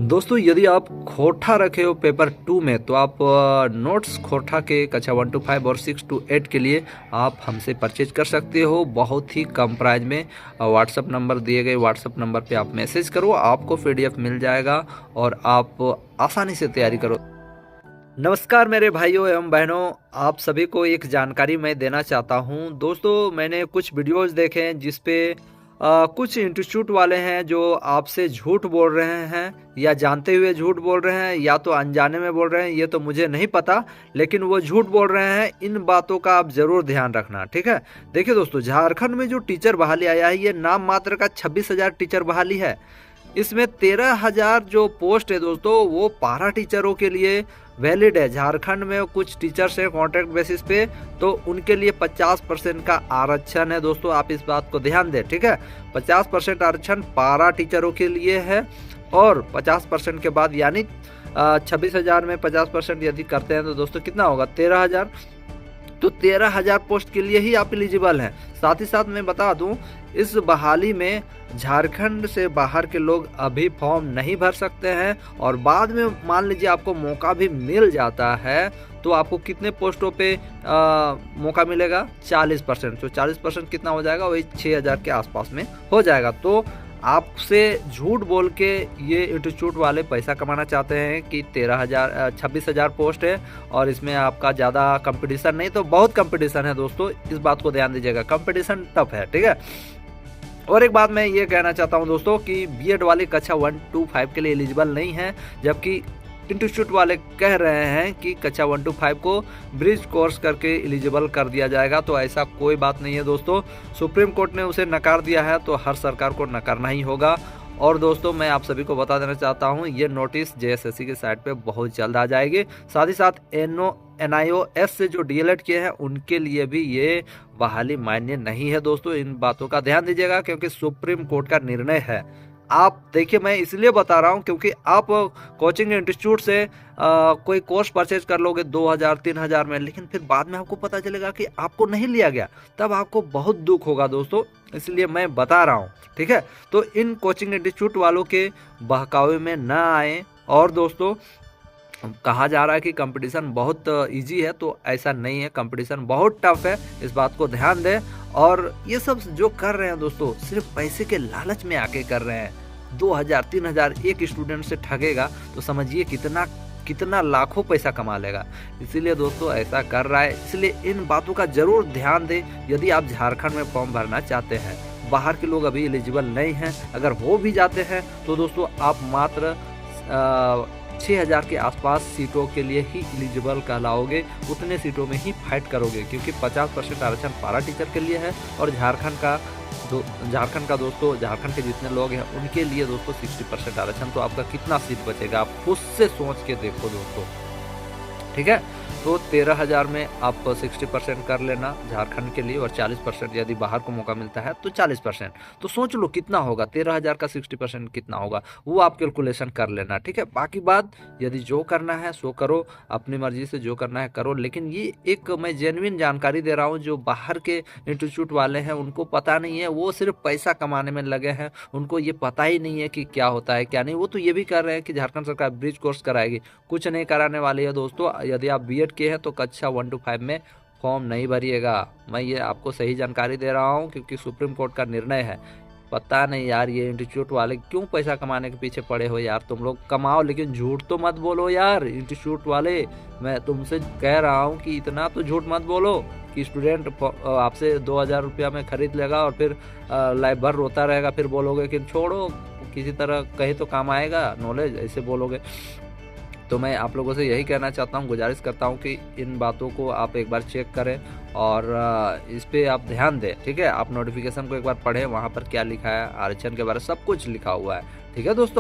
दोस्तों यदि आप खोटा रखे हो पेपर 2 में तो आप नोट्स खोटा के कक्षा 1 to 5 और 6 to 8 के लिए आप हमसे परचेज कर सकते हो बहुत ही कम प्राइस में। व्हाट्सअप नंबर दिए गए व्हाट्सअप नंबर पे आप मैसेज करो, आपको पीडीएफ मिल जाएगा और आप आसानी से तैयारी करो। नमस्कार मेरे भाइयों एवं बहनों, आप सभी को एक जानकारी मैं देना चाहता हूं। दोस्तों मैंने कुछ वीडियोस देखे हैं जिसपे कुछ इंस्टीट्यूट वाले हैं जो आपसे झूठ बोल रहे हैं, या जानते हुए झूठ बोल रहे हैं या तो अनजाने में बोल रहे हैं, ये तो मुझे नहीं पता, लेकिन वो झूठ बोल रहे हैं। इन बातों का आप जरूर ध्यान रखना, ठीक है। देखिए दोस्तों, झारखंड में जो टीचर बहाली आया है ये नाम मात्र का 26,000 टीचर बहाली है। इसमें 13,000 जो पोस्ट है दोस्तों वो पारा टीचरों के लिए वैलिड है। झारखंड में कुछ टीचर्स हैं कॉन्ट्रैक्ट बेसिस पे, तो उनके लिए 50% का आरक्षण है दोस्तों, आप इस बात को ध्यान दें, ठीक है। 50% आरक्षण पारा टीचरों के लिए है और 50% के बाद यानी 26,000 में 50% यदि करते हैं तो दोस्तों कितना होगा, 13,000। तो 13,000 पोस्ट के लिए ही आप एलिजिबल हैं। साथ ही साथ मैं बता दूं, इस बहाली में झारखंड से बाहर के लोग अभी फॉर्म नहीं भर सकते हैं, और बाद में मान लीजिए आपको मौका भी मिल जाता है तो आपको कितने पोस्टों पे मौका मिलेगा, 40%। तो 40% कितना हो जाएगा, वही 6,000 के आसपास में हो जाएगा। तो आपसे झूठ बोल के ये इंस्टीट्यूट वाले पैसा कमाना चाहते हैं कि 26,000 पोस्ट है और इसमें आपका ज़्यादा कंपटीशन नहीं, तो बहुत कंपटीशन है दोस्तों, इस बात को ध्यान दीजिएगा, कंपटीशन टफ है, ठीक है। और एक बात मैं ये कहना चाहता हूं दोस्तों कि बीएड वाले कक्षा 1 to 5 के लिए एलिजिबल नहीं है, जबकि इंस्टीट्यूट वाले कह रहे हैं कि कक्षा 1 to 5 को ब्रिज कोर्स करके एलिजिबल कर दिया जाएगा। तो ऐसा कोई बात नहीं है दोस्तों, सुप्रीम कोर्ट ने उसे नकार दिया है तो हर सरकार को नकारना ही होगा। और दोस्तों मैं आप सभी को बता देना चाहता हूं, ये नोटिस जेएसएससी के साइट पे बहुत जल्द आ जाएगी। साथ ही साथ NIOS से जो डीएलएड किए हैं उनके लिए भी ये बहाली मान्य नहीं है दोस्तों। इन बातों का ध्यान दीजिएगा क्योंकि सुप्रीम कोर्ट का निर्णय है। आप देखिए, मैं इसलिए बता रहा हूं क्योंकि आप कोचिंग इंस्टीट्यूट से कोई कोर्स परचेज कर लोगे 2,000-3,000 में, लेकिन फिर बाद में आपको पता चलेगा कि आपको नहीं लिया गया, तब आपको बहुत दुख होगा दोस्तों। इसलिए मैं बता रहा हूं, ठीक है। तो इन कोचिंग इंस्टीट्यूट वालों के बहकावे में न आए। और दोस्तों कहा जा रहा है कि कंपटीशन बहुत इजी है, तो ऐसा नहीं है, कंपटीशन बहुत टफ है, इस बात को ध्यान दें। और ये सब जो कर रहे हैं दोस्तों सिर्फ पैसे के लालच में आके कर रहे हैं। 2,000-3,000 एक स्टूडेंट से ठगेगा तो समझिए कितना लाखों पैसा कमा लेगा। इसीलिए दोस्तों ऐसा कर रहा है, इसलिए इन बातों का जरूर ध्यान दें यदि आप झारखंड में फॉर्म भरना चाहते हैं। बाहर के लोग अभी एलिजिबल नहीं हैं, अगर हो भी जाते हैं तो दोस्तों आप मात्र 6,000 के आसपास सीटों के लिए ही एलिजिबल कहलाओगे, उतने सीटों में ही फाइट करोगे, क्योंकि 50% आरक्षण पारा टीचर के लिए है। और झारखंड का दोस्तों, झारखंड के जितने लोग हैं उनके लिए दोस्तों 60% आरक्षण, तो आपका कितना सीट बचेगा आप खुद से सोच के देखो दोस्तों, ठीक है। तो 13,000 में आप 60% कर लेना झारखंड के लिए, और 40% यदि बाहर को मौका मिलता है तो 40%। तो सोच लो कितना होगा, 13,000 का 60% कितना होगा, वो आप कैलकुलेशन कर लेना, ठीक है। बाकी बात यदि जो करना है सो करो, अपनी मर्जी से जो करना है करो। लेकिन ये एक मैं जेन्युइन जानकारी दे रहा हूँ, जो बाहर के इंस्टीट्यूट वाले हैं उनको पता नहीं है, वो सिर्फ पैसा कमाने में लगे हैं, उनको ये पता ही नहीं है कि क्या होता है क्या नहीं। वो तो ये भी कर रहे हैं कि झारखंड सरकार ब्रिज कोर्स कराएगी, कुछ नहीं कराने वाली है दोस्तों। यदि आप बीएड के हैं तो कक्षा 1 to 5 में फॉर्म नहीं भरिएगा, मैं ये आपको सही जानकारी दे रहा हूँ क्योंकि सुप्रीम कोर्ट का निर्णय है। पता नहीं यार ये इंस्टीट्यूट वाले क्यों पैसा कमाने के पीछे पड़े हो यार, तुम लोग कमाओ लेकिन झूठ तो मत बोलो यार। इंस्टीट्यूट वाले, मैं तुमसे कह रहा हूँ कि इतना तो झूठ मत बोलो कि स्टूडेंट आपसे 2,000 रुपया में खरीद लेगा और फिर लाइफ भर रोता रहेगा, फिर बोलोगे कि छोड़ो किसी तरह कहीं तो काम आएगा नॉलेज, ऐसे बोलोगे। तो मैं आप लोगों से यही कहना चाहता हूँ, गुजारिश करता हूँ कि इन बातों को आप एक बार चेक करें और इस पे आप ध्यान दें, ठीक है। आप नोटिफिकेशन को एक बार पढ़ें, वहाँ पर क्या लिखा है, आरक्षण के बारे में सब कुछ लिखा हुआ है, ठीक है दोस्तों।